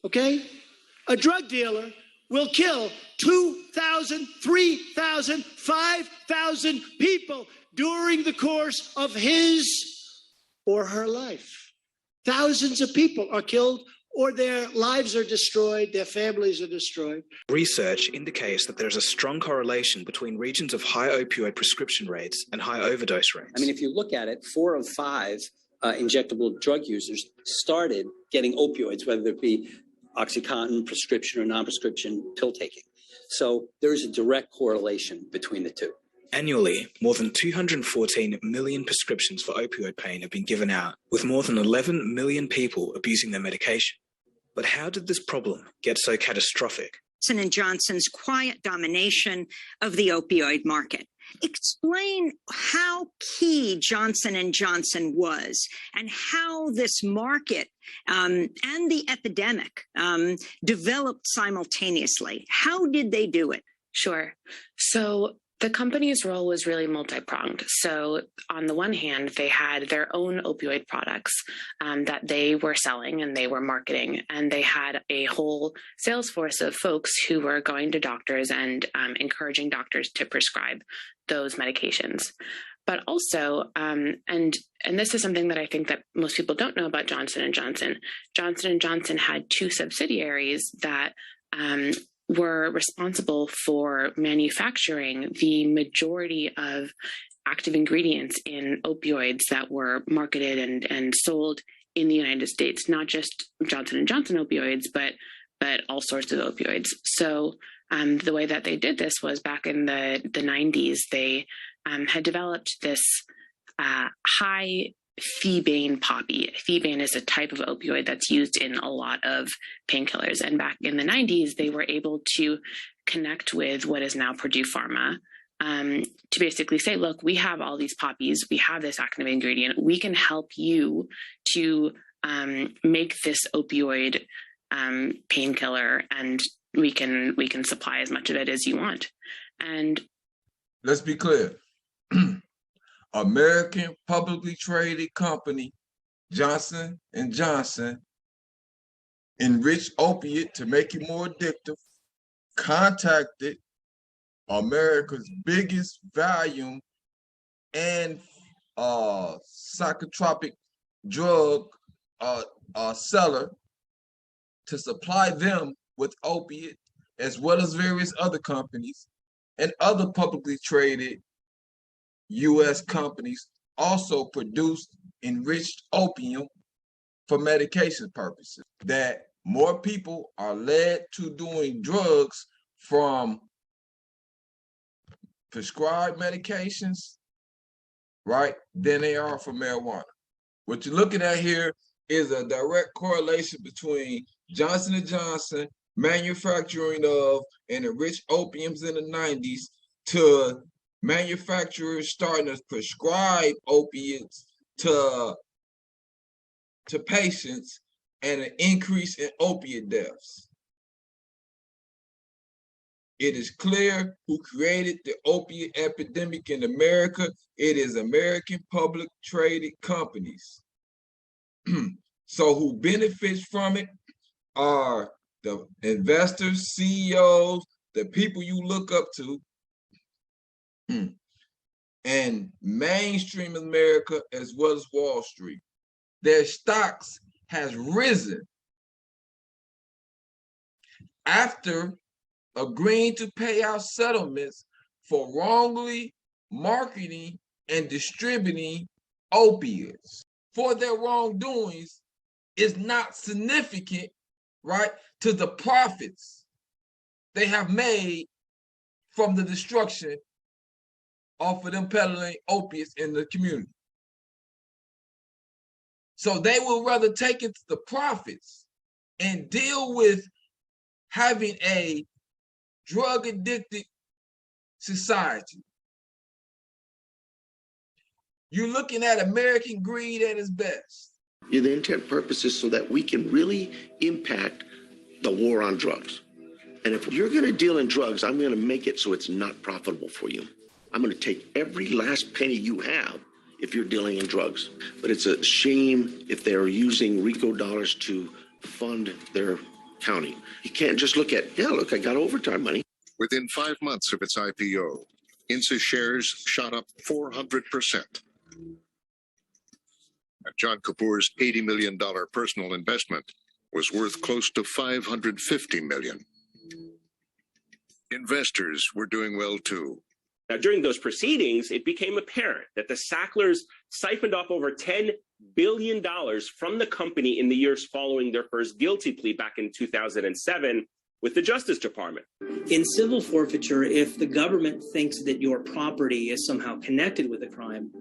okay? A drug dealer will kill 2,000, 3,000, 5,000 people during the course of his or her life. Thousands of people are killed or their lives are destroyed, their families are destroyed. Research indicates that there's a strong correlation between regions of high opioid prescription rates and high overdose rates. I mean, if you look at it, 4 of 5 injectable drug users started getting opioids, whether it be OxyContin, prescription or non-prescription pill taking. So there is a direct correlation between the two. Annually, more than 214 million prescriptions for opioid pain have been given out, with more than 11 million people abusing their medication. But how did this problem get so catastrophic? Johnson & Johnson's quiet domination of the opioid market. Explain how key Johnson & Johnson was and how this market and the epidemic developed simultaneously. How did they do it? Sure. So the company's role was really multi-pronged. So on the one hand, they had their own opioid products that they were selling and they were marketing, and they had a whole sales force of folks who were going to doctors and encouraging doctors to prescribe those medications. But also, and this is something that I think that most people don't know about Johnson & Johnson. Johnson & Johnson had 2 subsidiaries that were responsible for manufacturing the majority of active ingredients in opioids that were marketed and sold in the United States, not just Johnson & Johnson opioids, but all sorts of opioids. So the way that they did this was back in the 90s, they had developed this high pheebane poppy. Pheebane is a type of opioid that's used in a lot of painkillers. And back in the 90s, they were able to connect with what is now Purdue Pharma to basically say, look, we have all these poppies, we have this active ingredient, we can help you to make this opioid painkiller, and we can supply as much of it as you want. And let's be clear. American publicly traded company Johnson & Johnson enriched opiate to make it more addictive, contacted America's biggest volume and psychotropic drug seller to supply them with opiate, as well as various other companies and other publicly traded U.S. companies also produced enriched opium for medication purposes. That more people are led to doing drugs from prescribed medications, right, than they are from marijuana. What you're looking at here is a direct correlation between Johnson & Johnson manufacturing of and enriched opiums in the 90s to manufacturers starting to prescribe opiates to patients and an increase in opiate deaths. It is clear who created the opiate epidemic in America. It is American public traded companies. So who benefits from it are the investors, CEOs, the people you look up to, and mainstream America as well as Wall Street. Their stocks has risen after agreeing to pay out settlements for wrongly marketing and distributing opiates. For their wrongdoings is not significant, right, to the profits they have made from the destruction off of them peddling opiates in the community. So they will rather take it to the profits and deal with having a drug-addicted society. You're looking at American greed at its best. The intent purpose is so that we can really impact the war on drugs. And if you're going to deal in drugs, I'm going to make it so it's not profitable for you. I'm going to take every last penny you have if you're dealing in drugs. But it's a shame if they're using RICO dollars to fund their counting. You can't just look at, yeah, look, I got overtime money. Within 5 months of its IPO, INSA shares shot up 400%. And John Kapoor's $80 million personal investment was worth close to $550 million. Investors were doing well too. Now, during those proceedings, it became apparent that the Sacklers siphoned off over $10 billion from the company in the years following their first guilty plea back in 2007 with the Justice Department. In civil forfeiture, if the government thinks that your property is somehow connected with a crime,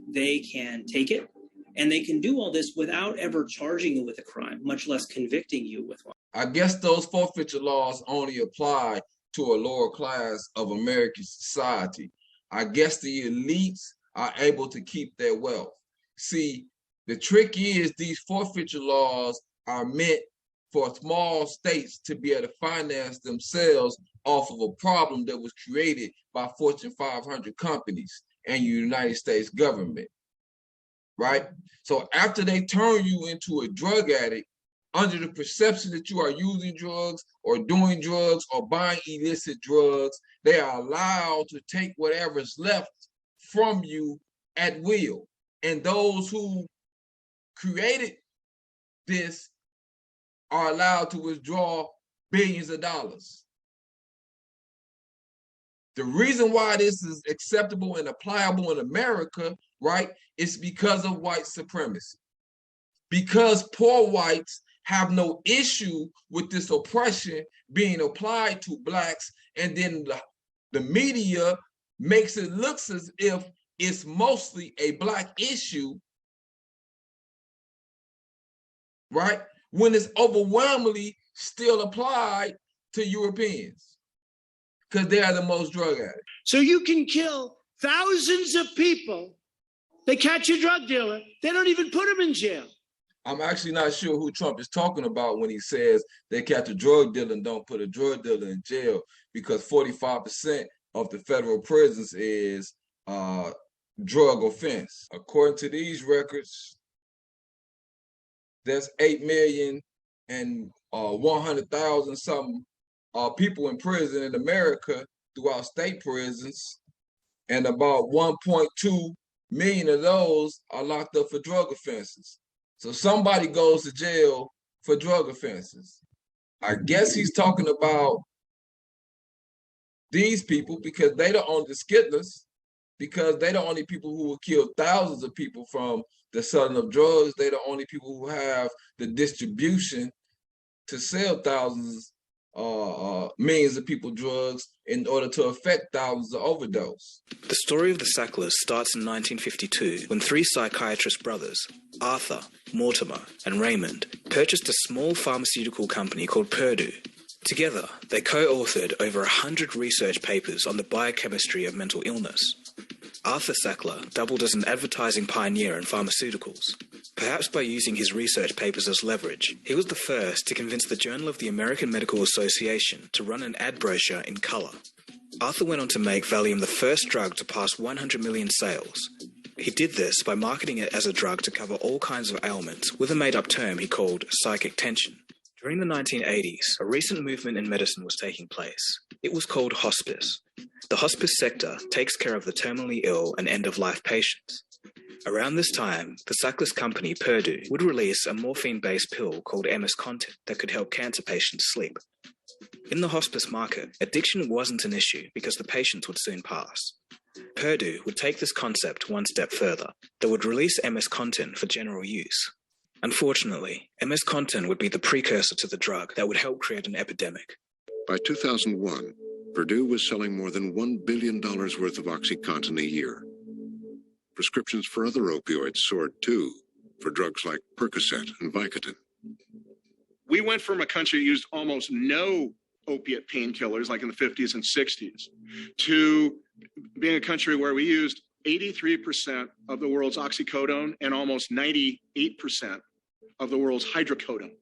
they can take it, and they can do all this without ever charging you with a crime, much less convicting you with one. I guess those forfeiture laws only apply to a lower class of American society. I guess the elites are able to keep their wealth. See, the trick is these forfeiture laws are meant for small states to be able to finance themselves off of a problem that was created by Fortune 500 companies and the United States government, right? So after they turn you into a drug addict, under the perception that you are using drugs or doing drugs or buying illicit drugs, they are allowed to take whatever's left from you at will. And those who created this are allowed to withdraw billions of dollars. The reason why this is acceptable and applicable in America, right, is because of white supremacy. Because poor whites have no issue with this oppression being applied to blacks, and then the media makes it look as if it's mostly a black issue, right? When it's overwhelmingly still applied to Europeans, because they are the most drug addicts. So you can kill thousands of people. They catch a drug dealer. They don't even put him in jail. I'm actually not sure who Trump is talking about when he says they catch a drug dealer and don't put a drug dealer in jail, because 45% of the federal prisons is drug offense. According to these records, there's 8,100,000 something people in prison in America throughout state prisons, and about 1.2 million of those are locked up for drug offenses. So somebody goes to jail for drug offenses. I guess he's talking about these people because they the only skittlers, because they the only people who will kill thousands of people from the selling of drugs. They the only people who have the distribution to sell thousands, millions of people drugs in order to affect thousands of overdose. The story of the Sacklers starts in 1952 when three psychiatrist brothers, Arthur, Mortimer, and Raymond, purchased a small pharmaceutical company called Purdue. Together, they co-authored over 100 research papers on the biochemistry of mental illness. Arthur Sackler doubled as an advertising pioneer in pharmaceuticals. Perhaps by using his research papers as leverage, he was the first to convince the Journal of the American Medical Association to run an ad brochure in color. Arthur went on to make Valium the first drug to pass 100 million sales. He did this by marketing it as a drug to cover all kinds of ailments with a made-up term he called psychic tension. During the 1980s, a recent movement in medicine was taking place. It was called hospice. The hospice sector takes care of the terminally ill and end-of-life patients. Around this time, the Sacklers company Purdue would release a morphine-based pill called MS-Content that could help cancer patients sleep. In the hospice market, addiction wasn't an issue because the patients would soon pass. Purdue would take this concept one step further. They would release MS-Content for general use. Unfortunately, MS-Content would be the precursor to the drug that would help create an epidemic. By 2001, Purdue was selling more than $1 billion worth of OxyContin a year. Prescriptions for other opioids soared too, for drugs like Percocet and Vicodin. We went from a country that used almost no opiate painkillers, like in the 50s and 60s, to being a country where we used 83% of the world's oxycodone and almost 98% of the world's hydrocodone.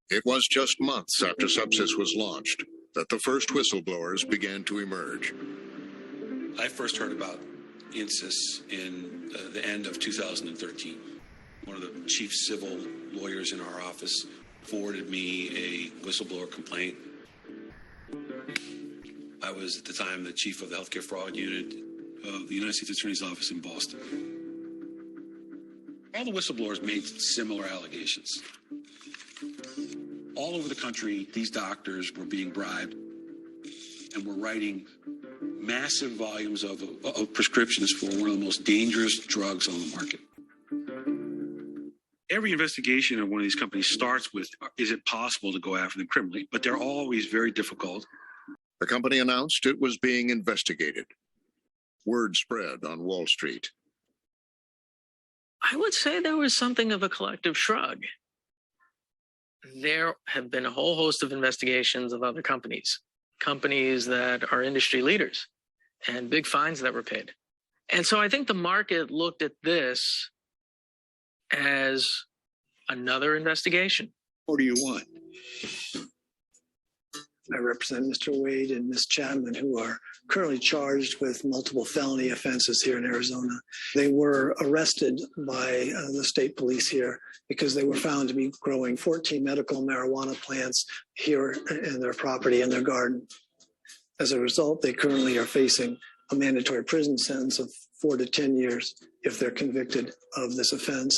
It was just months after Subsys was launched that the first whistleblowers began to emerge. I first heard about INSYS in the end of 2013. One of the chief civil lawyers in our office forwarded me a whistleblower complaint. I was at the time the chief of the healthcare fraud unit of the United States Attorney's Office in Boston. All the whistleblowers made similar allegations. All over the country, these doctors were being bribed and were writing massive volumes of prescriptions for one of the most dangerous drugs on the market. Every investigation of one of these companies starts with, is it possible to go after them criminally? But they're always very difficult. The company announced it was being investigated. Word spread on Wall Street. I would say there was something of a collective shrug. There have been a whole host of investigations of other companies that are industry leaders, and big fines that were paid. And so I think the market looked at this as another investigation. What do you want? I represent Mr. Wade and Ms. Chapman, who are currently charged with multiple felony offenses here in Arizona. They were arrested by the state police here because they were found to be growing 14 medical marijuana plants here in their property, in their garden. As a result, they currently are facing a mandatory prison sentence of 4 to 10 years if they're convicted of this offense.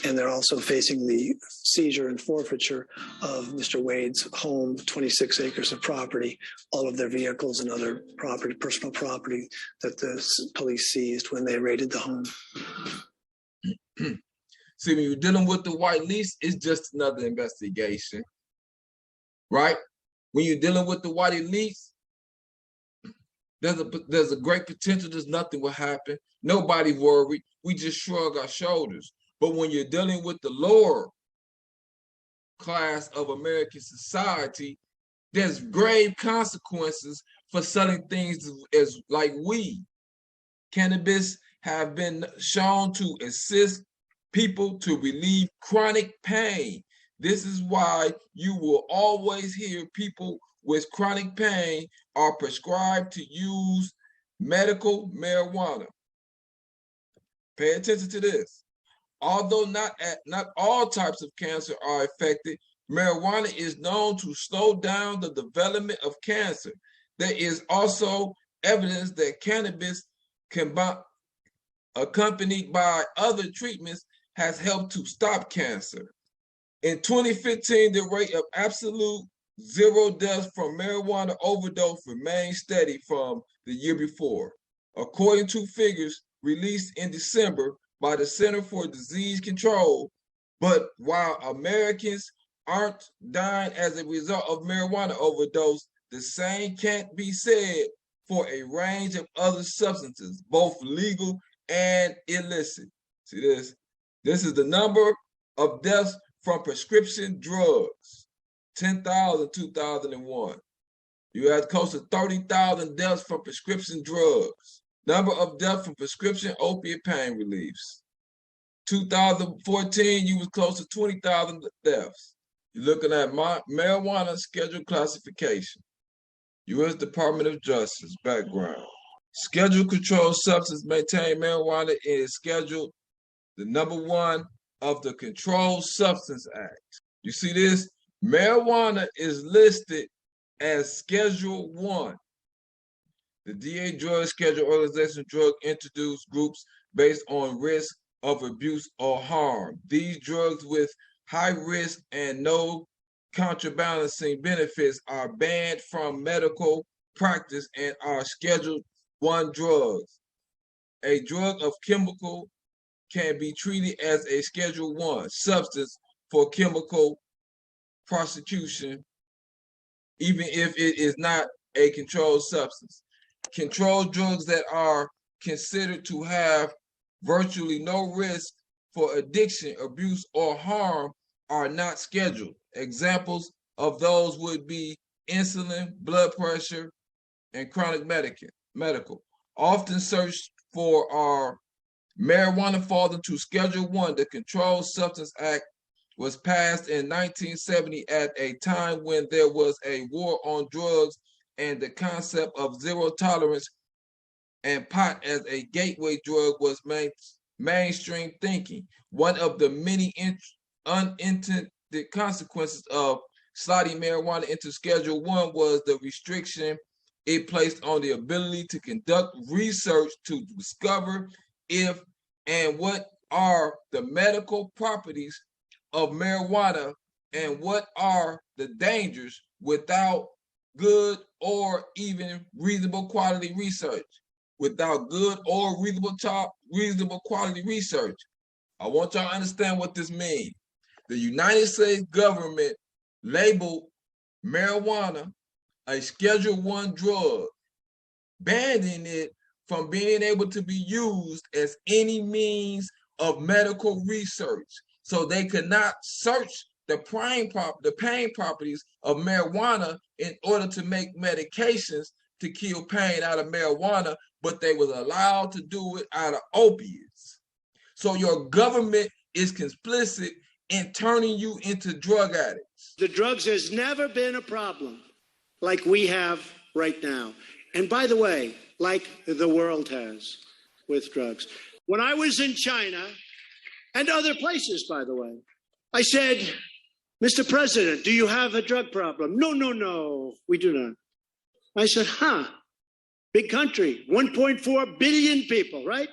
And they're also facing the seizure and forfeiture of Mr. Wade's home, 26 acres of property, all of their vehicles and other property, personal property that the police seized when they raided the home. See, when you're dealing with the white lease, it's just another investigation, right? When you're dealing with the white lease, there's a great potential that nothing will happen. Nobody worried. We just shrug our shoulders. But when you're dealing with the lower class of American society, there's grave consequences for selling things as like weed. Cannabis have been shown to assist people to relieve chronic pain. This is why you will always hear people with chronic pain are prescribed to use medical marijuana. Pay attention to this. Although not all types of cancer are affected, marijuana is known to slow down the development of cancer. There is also evidence that cannabis, accompanied by other treatments, has helped to stop cancer. In 2015, the rate of absolute zero deaths from marijuana overdose remained steady from the year before, according to figures released in December by the Center for Disease Control. But while Americans aren't dying as a result of marijuana overdose, the same can't be said for a range of other substances, both legal and illicit. See this? This is the number of deaths from prescription drugs. 10,000 2001. You had close to 30,000 deaths from prescription drugs. Number of deaths from prescription opiate pain reliefs. 2014, you was close to 20,000 deaths. You're looking at marijuana schedule classification. U.S. Department of Justice background. Schedule controlled substance maintained marijuana is scheduled the number 1 of the Controlled Substance Act. You see this? Marijuana is listed as Schedule 1. The DA Drug Schedule Organization drug introduced groups based on risk of abuse or harm. These drugs with high risk and no counterbalancing benefits are banned from medical practice and are Schedule 1 drugs. A drug of chemical can be treated as a Schedule 1 substance for chemical prosecution, even if it is not a controlled substance. Controlled drugs that are considered to have virtually no risk for addiction, abuse, or harm are not scheduled. Examples of those would be insulin, blood pressure, and chronic medical. Often searched for are marijuana falls into Schedule 1. The Controlled Substance Act was passed in 1970 at a time when there was a war on drugs and the concept of zero tolerance and pot as a gateway drug was mainstream thinking. One of the many unintended consequences of sliding marijuana into Schedule 1 was the restriction it placed on the ability to conduct research to discover if and what are the medical properties of marijuana and what are the dangers without good or even reasonable quality research. Without good or reasonable quality research. I want y'all to understand what this means. The United States government labeled marijuana a Schedule 1 drug, banning it from being able to be used as any means of medical research. So they could not search the pain properties of marijuana in order to make medications to kill pain out of marijuana, but they was allowed to do it out of opiates. So your government is complicit in turning you into drug addicts. The drugs has never been a problem like we have right now. And by the way, like the world has with drugs. When I was in China and other places, by the way, I said, Mr. President, do you have a drug problem? No, we do not. I said, big country, 1.4 billion people, right?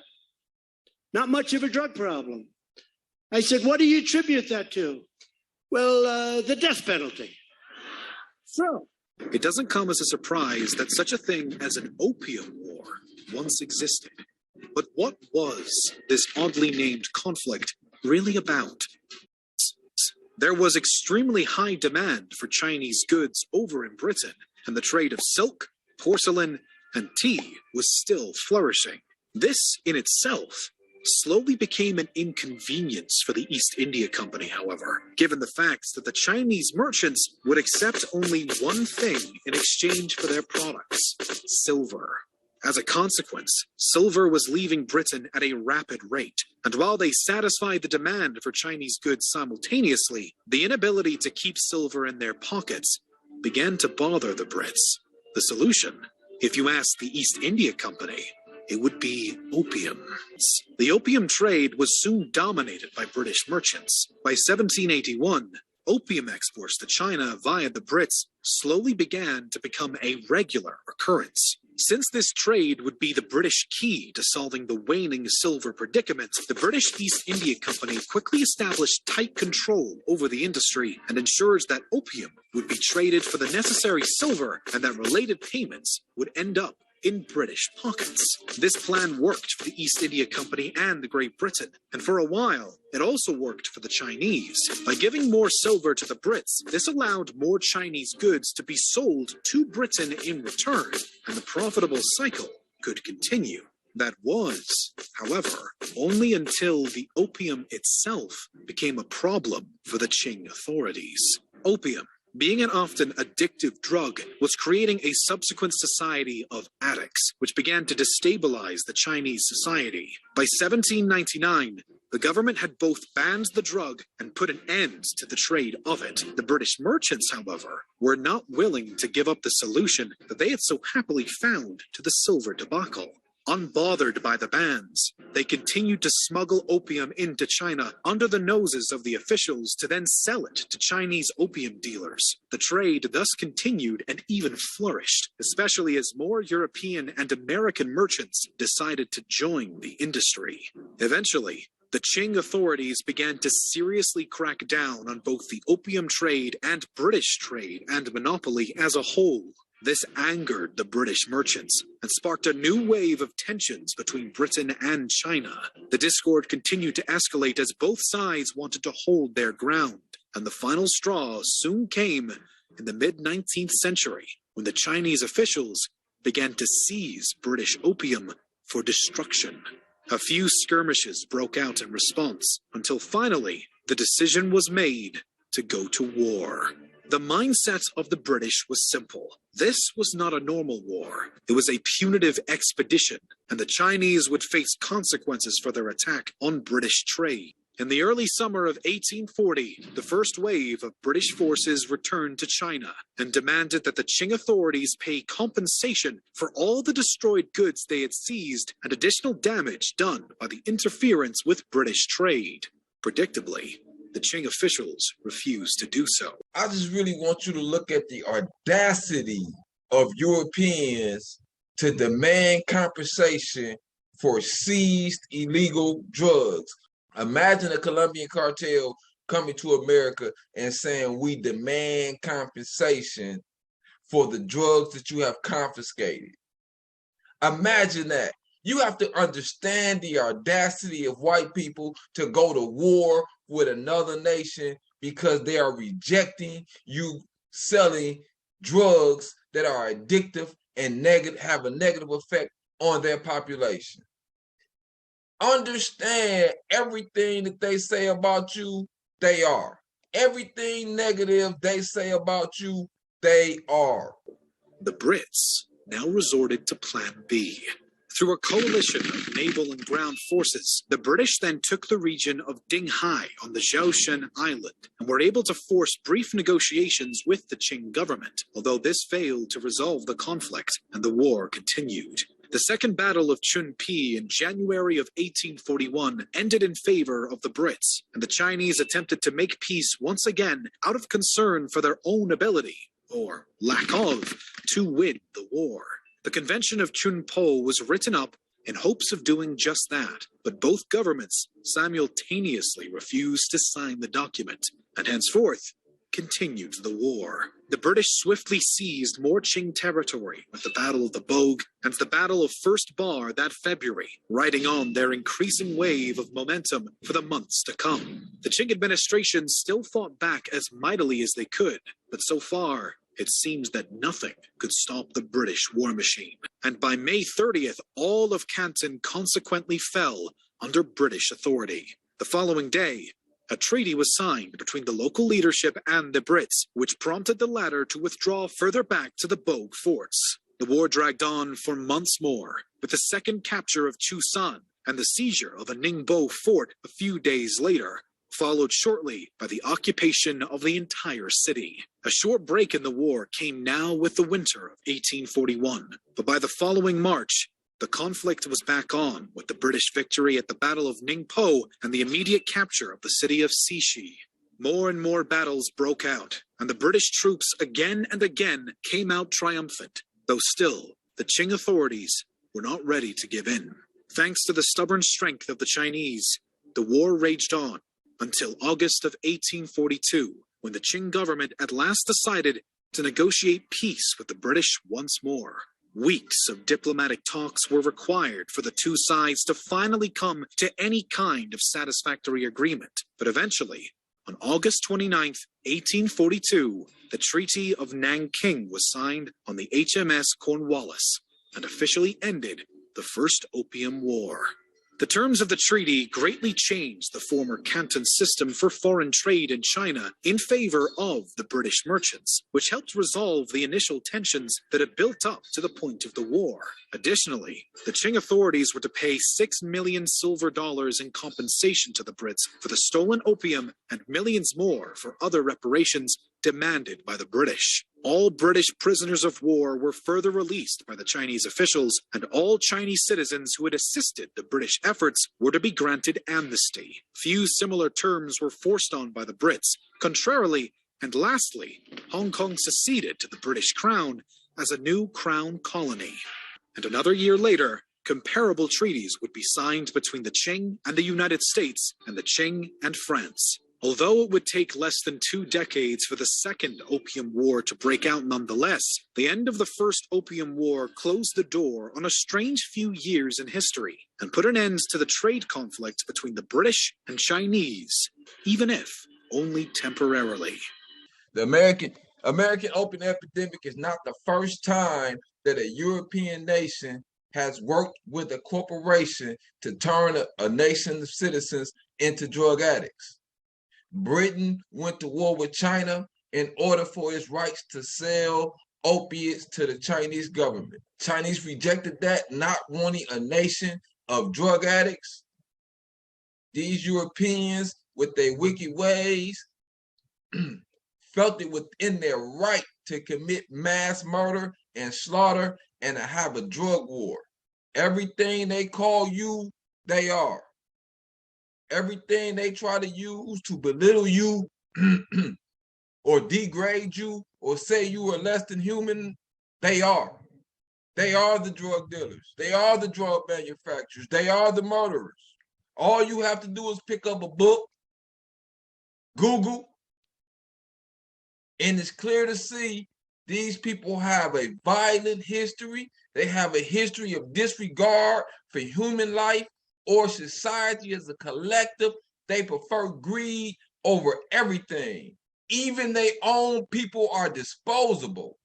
Not much of a drug problem. I said, what do you attribute that to? Well, the death penalty. So. It doesn't come as a surprise that such a thing as an opium war once existed. But what was this oddly named conflict really about? There was extremely high demand for Chinese goods over in Britain, and the trade of silk, porcelain, and tea was still flourishing. This in itself slowly became an inconvenience for the East India Company, however, given the fact that the Chinese merchants would accept only one thing in exchange for their products: silver. As a consequence, silver was leaving Britain at a rapid rate, and while they satisfied the demand for Chinese goods simultaneously, the inability to keep silver in their pockets began to bother the Brits. The solution, if you ask the East India Company, it would be opium. The opium trade was soon dominated by British merchants. By 1781, opium exports to China via the Brits slowly began to become a regular occurrence. Since this trade would be the British key to solving the waning silver predicament, the British East India Company quickly established tight control over the industry and ensures that opium would be traded for the necessary silver and that related payments would end up in British pockets. This plan worked for the East India Company and Great Britain, and for a while, it also worked for the Chinese. By giving more silver to the Brits, this allowed more Chinese goods to be sold to Britain in return, and the profitable cycle could continue. That was, however, only until the opium itself became a problem for the Qing authorities. Opium, being an often addictive drug, was creating a subsequent society of addicts, which began to destabilize the Chinese society. By 1799, the government had both banned the drug and put an end to the trade of it. The British merchants, however, were not willing to give up the solution that they had so happily found to the silver debacle. Unbothered by the bans, they continued to smuggle opium into China under the noses of the officials to then sell it to Chinese opium dealers. The trade thus continued and even flourished, especially as more European and American merchants decided to join the industry. Eventually, the Qing authorities began to seriously crack down on both the opium trade and British trade and monopoly as a whole. This angered the British merchants and sparked a new wave of tensions between Britain and China. The discord continued to escalate as both sides wanted to hold their ground, and the final straw soon came in the mid-19th century when the Chinese officials began to seize British opium for destruction. A few skirmishes broke out in response until finally the decision was made to go to war. The mindset of the British was simple. This was not a normal war. It was a punitive expedition, and the Chinese would face consequences for their attack on British trade. In the early summer of 1840, the first wave of British forces returned to China and demanded that the Qing authorities pay compensation for all the destroyed goods they had seized and additional damage done by the interference with British trade. Predictably, the Qing officials refused to do so. I just really want you to look at the audacity of Europeans to demand compensation for seized illegal drugs. Imagine a Colombian cartel coming to America and saying, we demand compensation for the drugs that you have confiscated. Imagine that. You have to understand the audacity of white people to go to war with another nation because they are rejecting you selling drugs that are addictive and have a negative effect on their population. Understand everything that they say about you, they are. Everything negative they say about you, they are. The Brits now resorted to Plan B. Through a coalition of naval and ground forces, the British then took the region of Dinghai on the Zhoushan Island and were able to force brief negotiations with the Qing government, although this failed to resolve the conflict and the war continued. The Second Battle of Chunpi in January of 1841 ended in favor of the Brits, and the Chinese attempted to make peace once again out of concern for their own ability, or lack of, to win the war. The Convention of Chunpo was written up in hopes of doing just that, but both governments simultaneously refused to sign the document, and henceforth continued the war. The British swiftly seized more Qing territory with the Battle of the Bogue and the Battle of First Bar that February, riding on their increasing wave of momentum for the months to come. The Qing administration still fought back as mightily as they could, but so far, it seems that nothing could stop the British war machine. And by May 30th, all of Canton consequently fell under British authority. The following day, a treaty was signed between the local leadership and the Brits, which prompted the latter to withdraw further back to the Bogue forts. The war dragged on for months more, with the second capture of Chusan and the seizure of a Ningbo fort a few days later, followed shortly by the occupation of the entire city. A short break in the war came now with the winter of 1841, but by the following March, the conflict was back on with the British victory at the Battle of Ningpo and the immediate capture of the city of Cixi. More and more battles broke out, and the British troops again and again came out triumphant, though still, the Qing authorities were not ready to give in. Thanks to the stubborn strength of the Chinese, the war raged on until August of 1842, when the Qing government at last decided to negotiate peace with the British once more. Weeks of diplomatic talks were required for the two sides to finally come to any kind of satisfactory agreement. But eventually, on August 29, 1842, the Treaty of Nanking was signed on the HMS Cornwallis and officially ended the First Opium War. The terms of the treaty greatly changed the former Canton system for foreign trade in China in favor of the British merchants, which helped resolve the initial tensions that had built up to the point of the war. Additionally, the Qing authorities were to pay 6 million silver dollars in compensation to the Brits for the stolen opium and millions more for other reparations demanded by the British. All British prisoners of war were further released by the Chinese officials, and all Chinese citizens who had assisted the British efforts were to be granted amnesty. Few similar terms were forced on by the Brits. Contrarily, and lastly, Hong Kong seceded to the British Crown as a new Crown colony. And another year later, comparable treaties would be signed between the Qing and the United States and the Qing and France. Although it would take less than 2 decades for the Second Opium War to break out nonetheless, the end of the First Opium War closed the door on a strange few years in history and put an end to the trade conflict between the British and Chinese, even if only temporarily. The American opium epidemic is not the first time that a European nation has worked with a corporation to turn a nation of citizens into drug addicts. Britain went to war with China in order for its rights to sell opiates to the Chinese government. Chinese rejected that, not wanting a nation of drug addicts. these Europeans with their wicked ways felt it within their right to commit mass murder and slaughter and to have a drug war. Everything they call you, they are. Everything they try to use to belittle you or degrade you or say you are less than human, they are. They are the drug dealers. They are the drug manufacturers. They are the murderers. All you have to do is pick up a book, Google, and it's clear to see these people have a violent history. They have a history of disregard for human life or society as a collective. They prefer greed over everything. Even their own people are disposable.